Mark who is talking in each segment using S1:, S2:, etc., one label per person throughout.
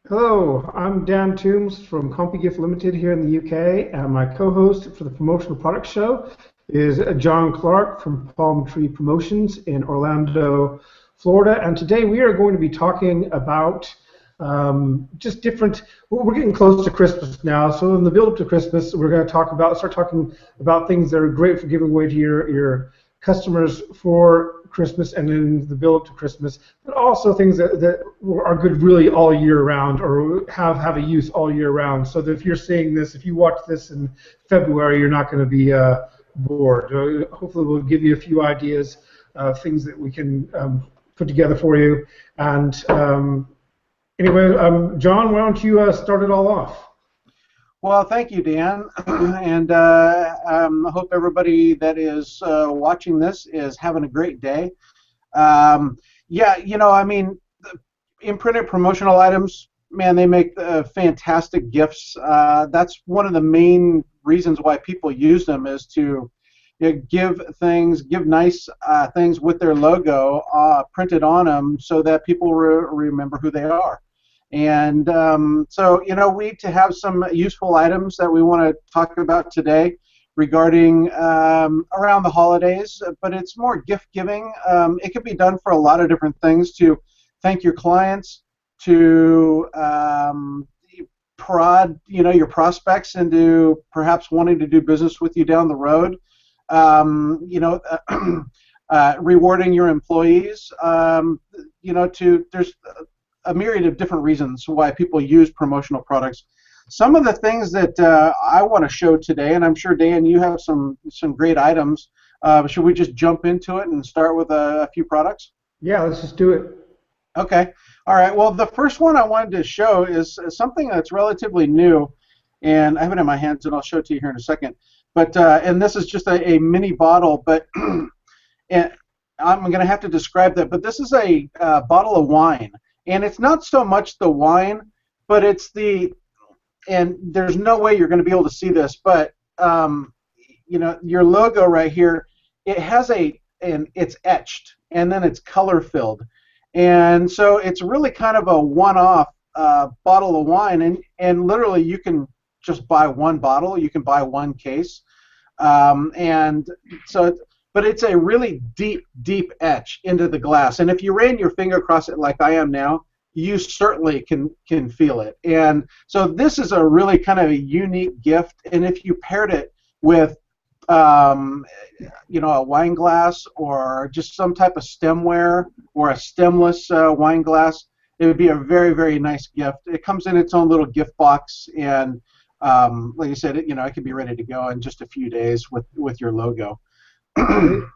S1: Hello, I'm Dan Toombs from CompuGift Limited here in the UK, and my co-host for the Promotional Products Show is Jon Clark from Palm Tree Promotions in Orlando, Florida. And today we are going to be talking about just different. We're getting close to Christmas now, so in the build-up to Christmas, we're going to start talking about things that are great for giving away to your customers for Christmas and in the build-up to Christmas, but also things that are good really all year round or have a use all year round. So that if you're seeing this, if you watch this in February, you're not going to be bored. Hopefully we'll give you a few ideas, things that we can put together for you. And anyway, Jon, why don't you start it all off?
S2: Well, thank you, Dan, and I hope everybody that is watching this is having a great day. Yeah, I mean, imprinted promotional items, man, they make fantastic gifts. That's one of the main reasons why people use them is to give nice things with their logo printed on them so that people remember who they are. And so, we to have some useful items that we want to talk about today regarding around the holidays, but it's more gift giving. It can be done for a lot of different things to thank your clients, to prod, your prospects into perhaps wanting to do business with you down the road. Rewarding your employees. There's a myriad of different reasons why people use promotional products. Some of the things that I want to show today, and I'm sure, Dan, you have some great items. Should we just jump into it and start with a few products?
S1: Yeah, let's just do it.
S2: Okay. All right. Well, the first one I wanted to show is something that's relatively new, and I have it in my hands, and I'll show it to you here in a second. But and this is just a mini bottle, but and I'm going to have to describe that. But this is a bottle of wine. And it's not so much the wine, but it's and there's no way you're going to be able to see this, but your logo right here, it has and it's etched, and then it's color filled. And so it's really kind of a one-off bottle of wine, and literally you can just buy one bottle, you can buy one case. And so but it's a really deep etch into the glass. And if you ran your finger across it like I am now, you certainly can feel it. And so this is a really kind of a unique gift. And if you paired it with, a wine glass or just some type of stemware or a stemless wine glass, it would be a very, very nice gift. It comes in its own little gift box, and like I said, it can be ready to go in just a few days with your logo.
S1: That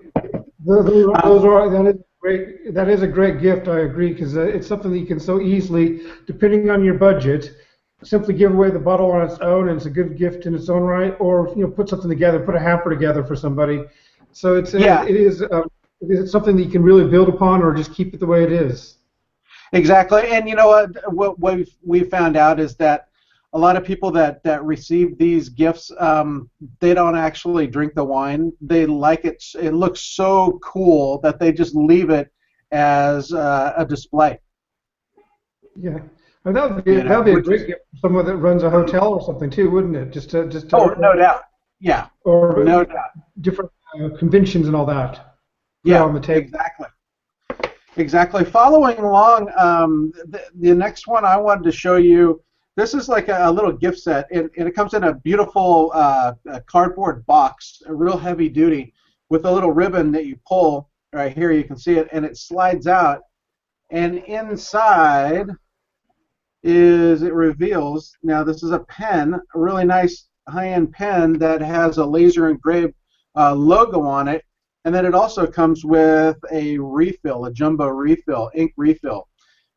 S1: is a great gift. I agree, because it's something that you can so easily, depending on your budget, simply give away the bottle on its own, and it's a good gift in its own right. Or put something together, put a hamper together for somebody. So it is something that you can really build upon, or just keep it the way it is.
S2: Exactly, and what we've found out is that a lot of people that receive these gifts, they don't actually drink the wine. They like it. It looks so cool that they just leave it as a display.
S1: Yeah, well, that would be a great gift for someone that runs a hotel or something too, wouldn't it?
S2: Oh, no doubt. Yeah.
S1: Or
S2: no doubt.
S1: Different conventions and all that.
S2: Yeah.
S1: On the table.
S2: Exactly. Following along, the next one I wanted to show you. This is like a little gift set, and it comes in a beautiful cardboard box, a real heavy duty, with a little ribbon that you pull. Right here you can see it, and it slides out, and inside it reveals, now this is a pen, a really nice high-end pen that has a laser engraved logo on it, and then it also comes with a refill, a jumbo refill, ink refill.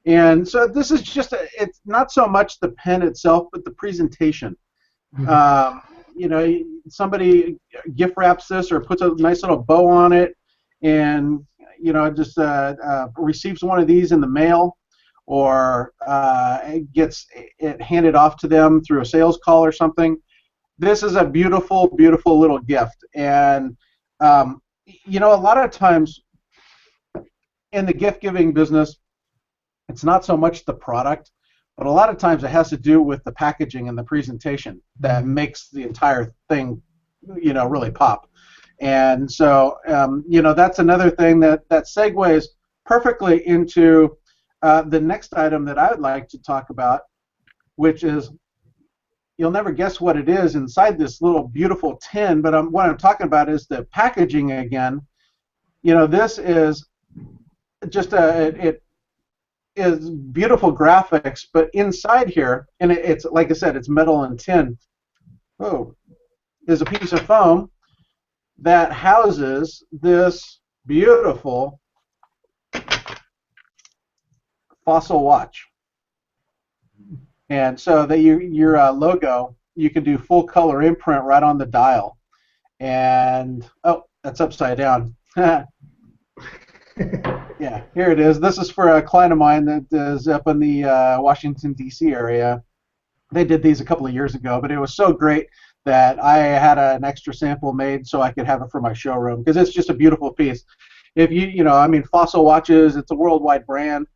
S2: And so this is just it's not so much the pen itself, but the presentation. Mm-hmm. Somebody gift wraps this or puts a nice little bow on it, and just receives one of these in the mail, or gets it handed off to them through a sales call or something. This is a beautiful, beautiful little gift. And a lot of times in the gift giving business, it's not so much the product, but a lot of times it has to do with the packaging and the presentation that makes the entire thing, really pop. And so, that's another thing that segues perfectly into the next item that I would like to talk about, which is, you'll never guess what it is inside this little beautiful tin, but what I'm talking about is the packaging again. This is just it is beautiful graphics, but inside here, and it's like I said, it's metal and tin. Oh, is a piece of foam that houses this beautiful fossil watch. And so that your logo, you can do full color imprint right on the dial. And oh, that's upside down. Yeah, here it is. This is for a client of mine that is up in the Washington, D.C. area. They did these a couple of years ago, but it was so great that I had an extra sample made so I could have it for my showroom, because it's just a beautiful piece. If Fossil Watches, it's a worldwide brand,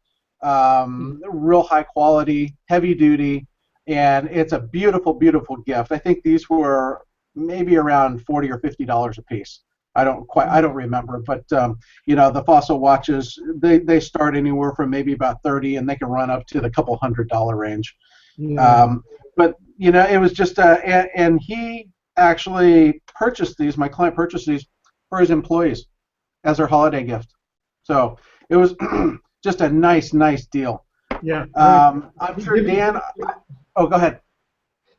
S2: real high quality, heavy duty, and it's a beautiful, beautiful gift. I think these were maybe around $40 or $50 a piece. I don't remember, but the Fossil Watches, they start anywhere from maybe about 30, and they can run up to the couple $100 range. Yeah. But it was just and he actually purchased these. My client purchased these for his employees as their holiday gift. So it was just a nice deal. Yeah. I'm sure Dan. Oh, go ahead.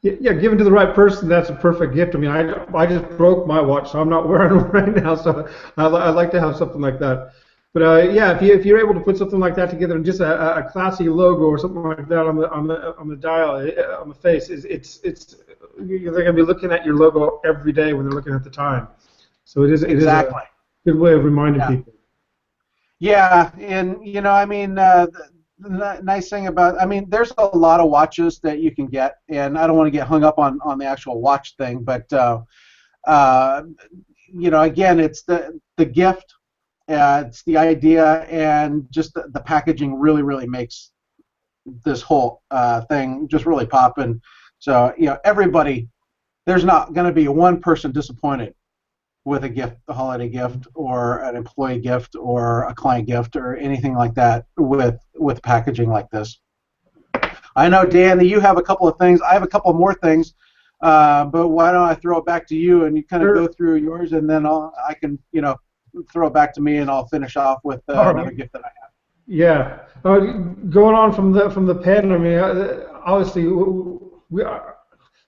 S1: Yeah, given to the right person, that's a perfect gift. I mean, I just broke my watch, so I'm not wearing one right now. So I'd like to have something like that. But yeah, if you're able to put something like that together and just a classy logo or something like that on the dial, on the face, they're going to be looking at your logo every day when they're looking at the time. So it is a good way of reminding people.
S2: Yeah, and the nice thing about, there's a lot of watches that you can get, and I don't want to get hung up on the actual watch thing, but again, it's the gift. It's the idea, and just the packaging really makes this whole thing just really pop. And so, everybody, there's not going to be one person disappointed with a gift, a holiday gift, or an employee gift, or a client gift, or anything like that with packaging like this. I know, Dan, that you have a couple of things. I have a couple more things, but why don't I throw it back to you, and you kind of go through yours, and then I can, throw it back to me, and I'll finish off with another gift that I have.
S1: Yeah, going on from the pen. Obviously,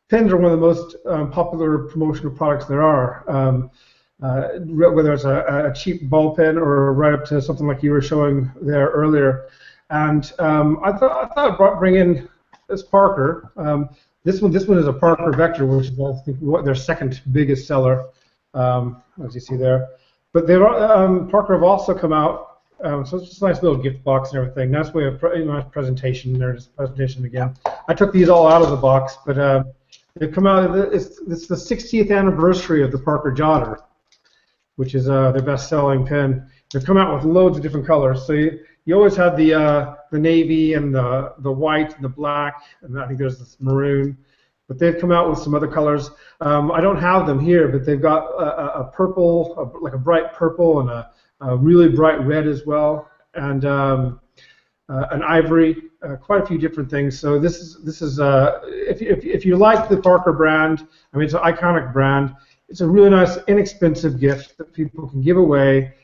S1: pens are one of the most popular promotional products there are. Whether it's a cheap ball pen or right up to something like you were showing there earlier. And I thought I'd bring in this Parker. This one is a Parker Vector, which is I think their second biggest seller, as you see there. But Parker have also come out, so it's just a nice little gift box and everything. Nice way of nice presentation. There's presentation again. I took these all out of the box, but they've come out. It's the 60th anniversary of the Parker Jotter, which is their best-selling pen. They've come out with loads of different colors. So you always have the navy and the white and the black, and I think there's this maroon. But they've come out with some other colors. I don't have them here, but they've got a purple, like a bright purple, and a really bright red as well, and an ivory. Quite a few different things. So this is if you like the Parker brand, it's an iconic brand. It's a really nice, inexpensive gift that people can give away,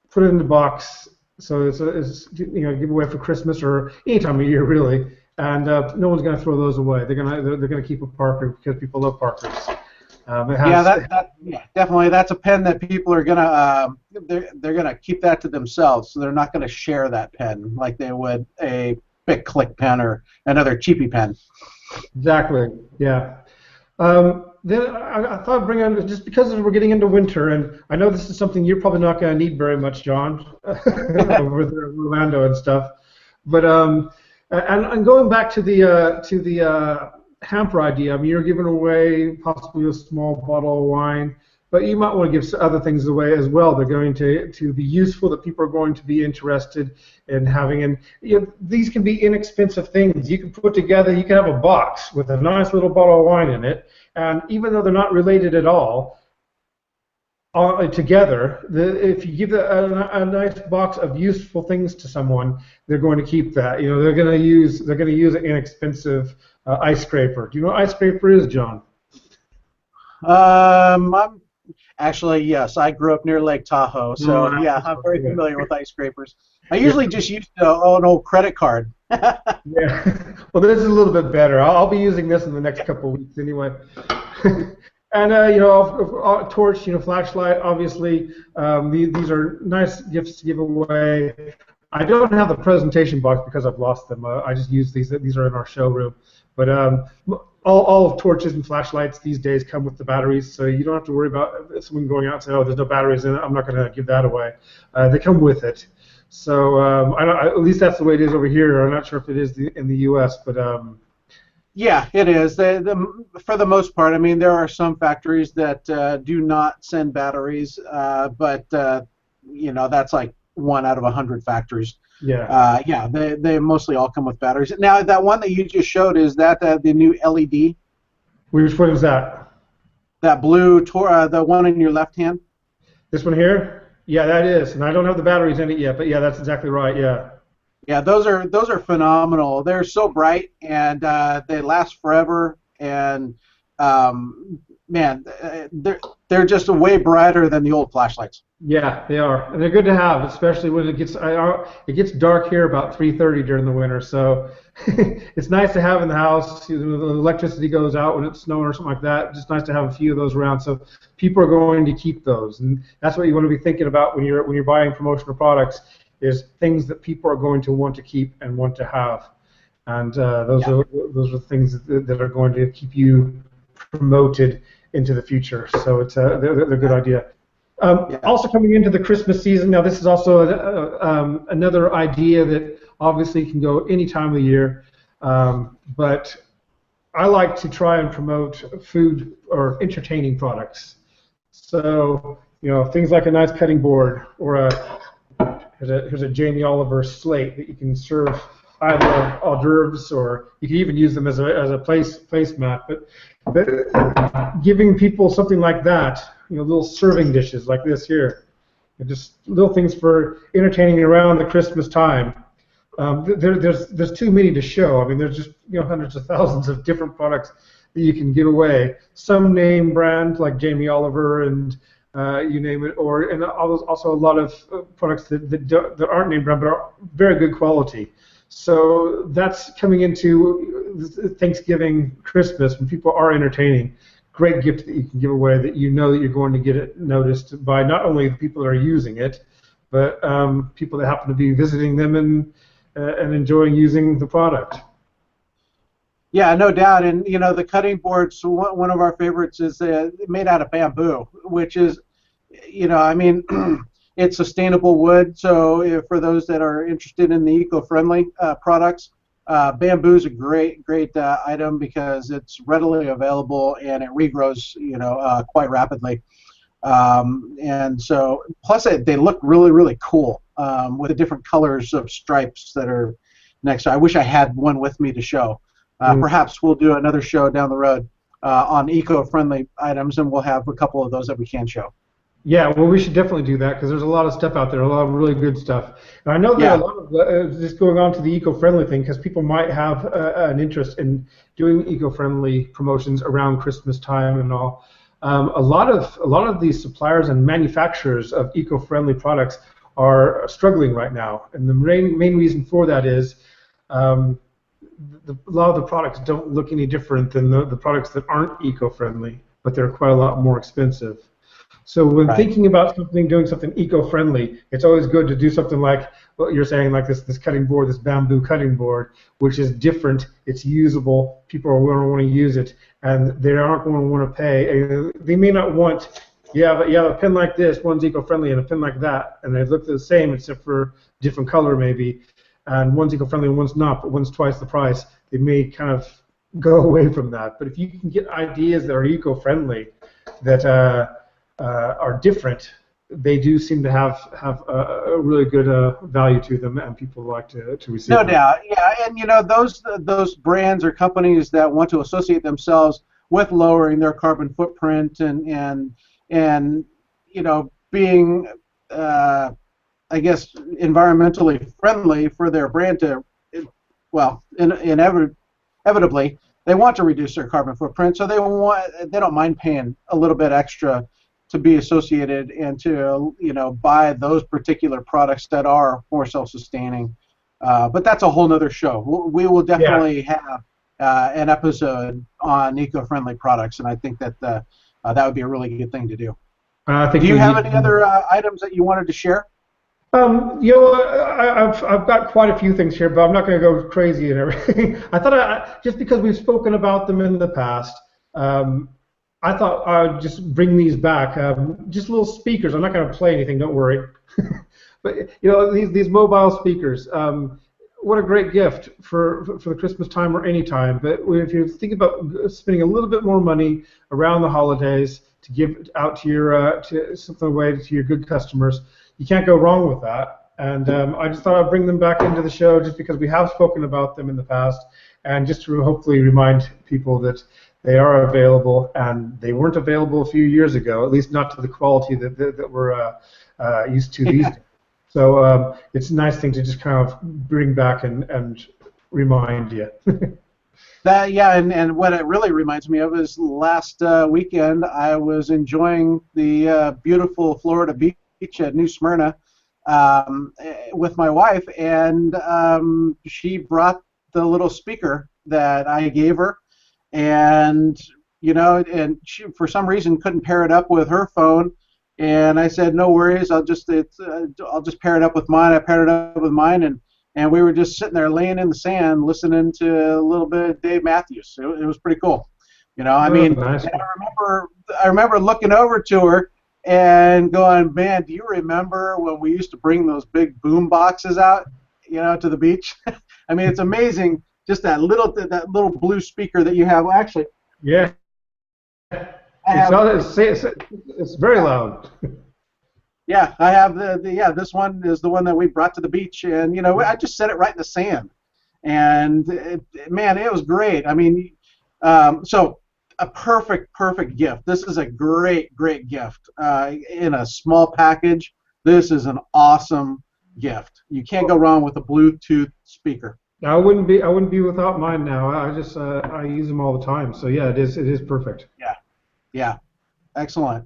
S1: put it in the box. So it's give away for Christmas or any time of year really. And no one's going to throw those away. They're going to keep a Parker because people love Parkers.
S2: Definitely. That's a pen that people are gonna they're gonna keep that to themselves. So they're not going to share that pen like they would a big click pen or another cheapy pen.
S1: Exactly. Yeah. Then I thought I'd bring on, just because we're getting into winter, and I know this is something you're probably not going to need very much, John, over there in Orlando and stuff. But and going back to the hamper idea, you're giving away possibly a small bottle of wine. but you might want to give other things away as well. They're going to be useful, that people are going to be interested in having. And these can be inexpensive things. You can put together, you can have a box with a nice little bottle of wine in it, and even though they're not related at all, together, if you give a nice box of useful things to someone, they're going to keep that. They're going to use an inexpensive ice scraper. Do you know what ice scraper is, John?
S2: I'm actually, yes. I grew up near Lake Tahoe, so yeah, I'm very familiar with ice scrapers. I usually just use an old credit card.
S1: Yeah. Well, this is a little bit better. I'll be using this in the next couple of weeks anyway. And a torch, flashlight. Obviously, these are nice gifts to give away. I don't have the presentation box because I've lost them. I just use these. These are in our showroom. But all torches and flashlights these days come with the batteries, so you don't have to worry about someone going out and saying, "Oh, there's no batteries in it. I'm not going to give that away." They come with it. So at least that's the way it is over here. I'm not sure if it is in the U.S., but
S2: yeah, it is. For the most part, I mean, there are some factories that do not send batteries, but that's like 1 out of 100 factories.
S1: Yeah.
S2: Yeah, they mostly all come with batteries. Now, that one that you just showed, is that the new LED?
S1: Which one is that?
S2: That blue, the one in your left hand?
S1: This one here? Yeah, that is. And I don't have the batteries in it yet, but yeah, that's exactly right. Yeah.
S2: Yeah, those are phenomenal. They're so bright, and they last forever. And man, they're just way brighter than the old flashlights.
S1: Yeah, they are, and they're good to have, especially when it gets dark here about 3:30 during the winter. So it's nice to have in the house. The electricity goes out when it's snowing or something like that. It's just nice to have a few of those around. So people are going to keep those, and that's what you want to be thinking about when you're buying promotional products. Is things that people are going to want to keep and want to have, and those are things that are going to keep you promoted into the future. So it's they're a good idea. Also coming into the Christmas season, now this is also another idea that obviously can go any time of the year, but I like to try and promote food or entertaining products. So things like a nice cutting board or here's a Jamie Oliver slate that you can serve either hors d'oeuvres, or you can even use them as a placemat. But giving people something like that, little serving dishes like this here, just little things for entertaining around the Christmas time. There's too many to show. I mean, there's just hundreds of thousands of different products that you can give away. Some name brand like Jamie Oliver and you name it, and also a lot of products that aren't name brand but are very good quality. So that's coming into Thanksgiving, Christmas, when people are entertaining. Great gift that you can give away that that you're going to get it noticed by not only the people that are using it, but people that happen to be visiting them and enjoying using the product.
S2: Yeah, no doubt. And the cutting boards, one of our favorites is made out of bamboo, which is, I mean, it's sustainable wood. So for those that are interested in the eco-friendly products, bamboo is a great item because it's readily available and it regrows, quite rapidly. And so, plus they look really, really cool with the different colors of stripes that are next. I wish I had one with me to show. Perhaps we'll do another show down the road on eco-friendly items, and we'll have a couple of those that we can show.
S1: Yeah, well, we should definitely do that because there's a lot of stuff out there, a lot of really good stuff. And I know that a lot of just going on to the eco-friendly thing, because people might have an interest in doing eco-friendly promotions around Christmas time and all. A lot of these suppliers and manufacturers of eco-friendly products are struggling right now, and the main reason for that is a lot of the products don't look any different than the products that aren't eco-friendly, but they're quite a lot more expensive. So when thinking about doing something eco-friendly, it's always good to do something like what you're saying, like this cutting board, this bamboo cutting board, which is different, it's usable, people are going to want to use it, and they aren't going to want to pay. They may not want, but a pen like this, one's eco-friendly, and a pen like that, and they look the same except for different color maybe, and one's eco-friendly and one's not, but one's twice the price. They may kind of go away from that. But if you can get ideas that are eco-friendly, that are different, they do seem to have a really good value to them, and people like to receive
S2: No
S1: them.
S2: doubt, yeah, and those brands or companies that want to associate themselves with lowering their carbon footprint and being I guess environmentally friendly for their brand to, well, inevitably they want to reduce their carbon footprint, so they don't mind paying a little bit extra to be associated and to buy those particular products that are more self-sustaining. But that's a whole nother show. We will definitely have an episode on eco-friendly products, and I think that that would be a really good thing to do. Do you have any other items that you wanted to share?
S1: I've got quite a few things here, but I'm not going to go crazy and everything. I thought just because we've spoken about them in the past, I thought I would just bring these back. Just little speakers. I'm not going to play anything. Don't worry. But these mobile speakers. What a great gift for the Christmas time or any time. But if you think about spending a little bit more money around the holidays to give out to your to something away to your good customers, you can't go wrong with that. And I just thought I'd bring them back into the show just because we have spoken about them in the past, and just to hopefully remind people that they are available, and they weren't available a few years ago, at least not to the quality that we're used to these days. So it's a nice thing to just kind of bring back and remind you.
S2: And what it really reminds me of is last weekend I was enjoying the beautiful Florida beach at New Smyrna with my wife, and she brought the little speaker that I gave her, and she for some reason couldn't pair it up with her phone, and I said no worries, I'll just pair it up with mine. I paired it up with mine, and we were just sitting there laying in the sand listening to a little bit of Dave Matthews. It was pretty cool.
S1: Nice.
S2: I remember looking over to her and going, man, do you remember when we used to bring those big boom boxes out, to the beach? I mean, it's amazing, just that little blue speaker that you have. Well, actually,
S1: yeah, it's very loud.
S2: Yeah, I have this one is the one that we brought to the beach, and I just set it right in the sand, and man, it was great. I mean, so a perfect gift. This is a great gift in a small package. This is an awesome gift. You can't go wrong with a Bluetooth speaker.
S1: I wouldn't be without mine now. I use them all the time. So yeah, it is perfect.
S2: Yeah, excellent.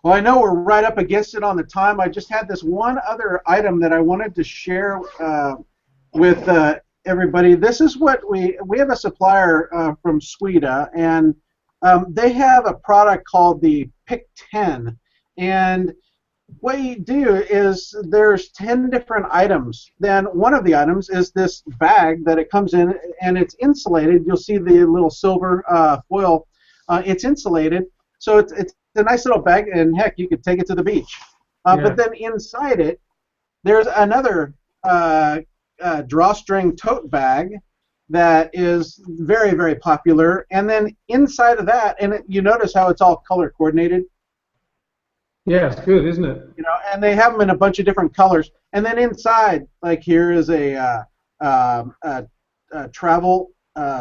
S2: Well, I know we're right up against it on the time. I just had this one other item that I wanted to share with everybody. This is what we have a supplier from Sweden, and they have a product called the Pick 10. And what you do is there's 10 different items. Then one of the items is this bag that it comes in, and it's insulated. You'll see the little silver foil. It's insulated, so it's a nice little bag, and heck, you could take it to the beach. But then inside it, there's another drawstring tote bag that is very popular. And then inside of that, and you notice how it's all color coordinated.
S1: Yeah, it's good, isn't it?
S2: And they have them in a bunch of different colors. And then inside, like here is a travel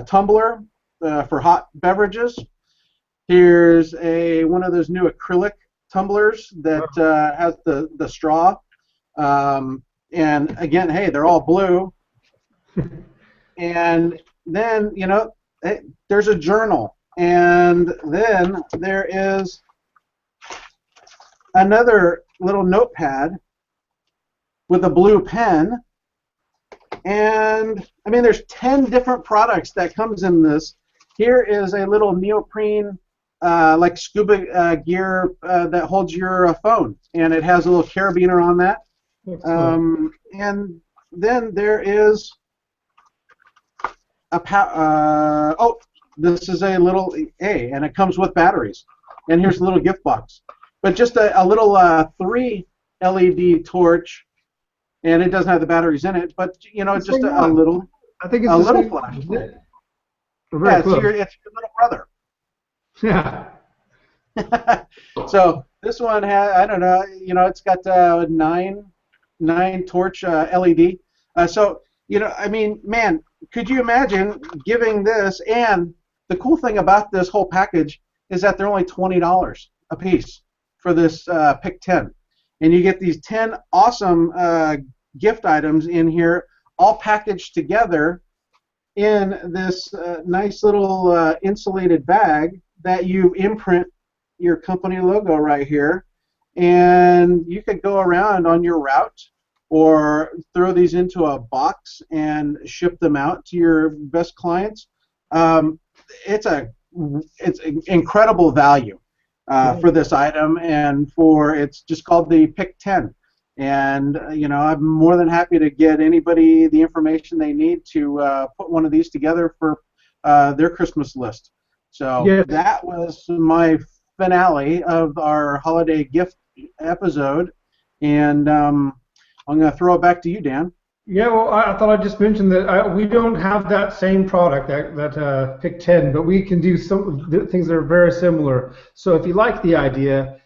S2: tumbler for hot beverages. Here's one of those new acrylic tumblers that has the straw. And again, hey, they're all blue. And then, there's a journal. And then there is another little notepad with a blue pen. And, I mean, there's 10 different products that comes in this. Here is a little neoprene like scuba gear that holds your phone, and it has a little carabiner on that. And then there is this is a little and it comes with batteries. And here's a little gift box, but just a little 3 LED torch, and it doesn't have the batteries in it, but just a little.
S1: I think it's
S2: a little flashlight. It's your little brother.
S1: Yeah.
S2: So This one has, I don't know, it's got nine torch LED. So, I mean, man, could you imagine giving this? And the cool thing about this whole package is that they're only $20 a piece for this pick 10. And you get these 10 awesome gift items in here, all packaged together in this nice little insulated bag that you imprint your company logo right here, and you could go around on your route or throw these into a box and ship them out to your best clients. It's incredible value for this item, and it's just called the Pick 10. And I'm more than happy to get anybody the information they need to put one of these together for their Christmas list. So
S1: Yes.
S2: that was my finale of our holiday gift episode, and I'm going to throw it back to you, Dan.
S1: Yeah, well, I thought I'd just mention that we don't have that same product, that Pick 10, but we can do some things that are very similar. So if you like the idea,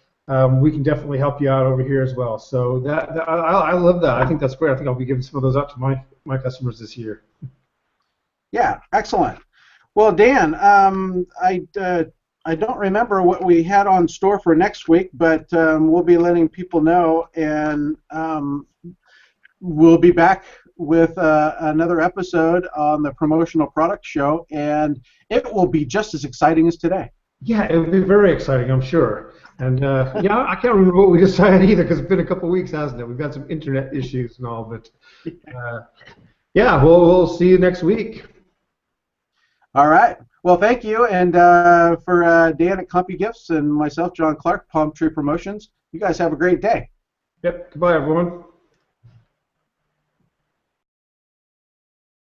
S1: we can definitely help you out over here as well. So I love that. I think that's great. I think I'll be giving some of those out to my customers this year.
S2: Yeah, excellent. Well, Dan, I don't remember what we had on store for next week, but we'll be letting people know, and we'll be back with another episode on the Promotional Products Show, and it will be just as exciting as today.
S1: Yeah, it will be very exciting, I'm sure. And yeah, I can't remember what we decided either, because it's been a couple of weeks, hasn't it? We've got some internet issues and all, but yeah, we'll see you next week.
S2: All right. Well, thank you, and for Dan at CompuGifts and myself, Jon Clark, Palm Tree Promotions, you guys have a great day.
S1: Yep. Goodbye, everyone.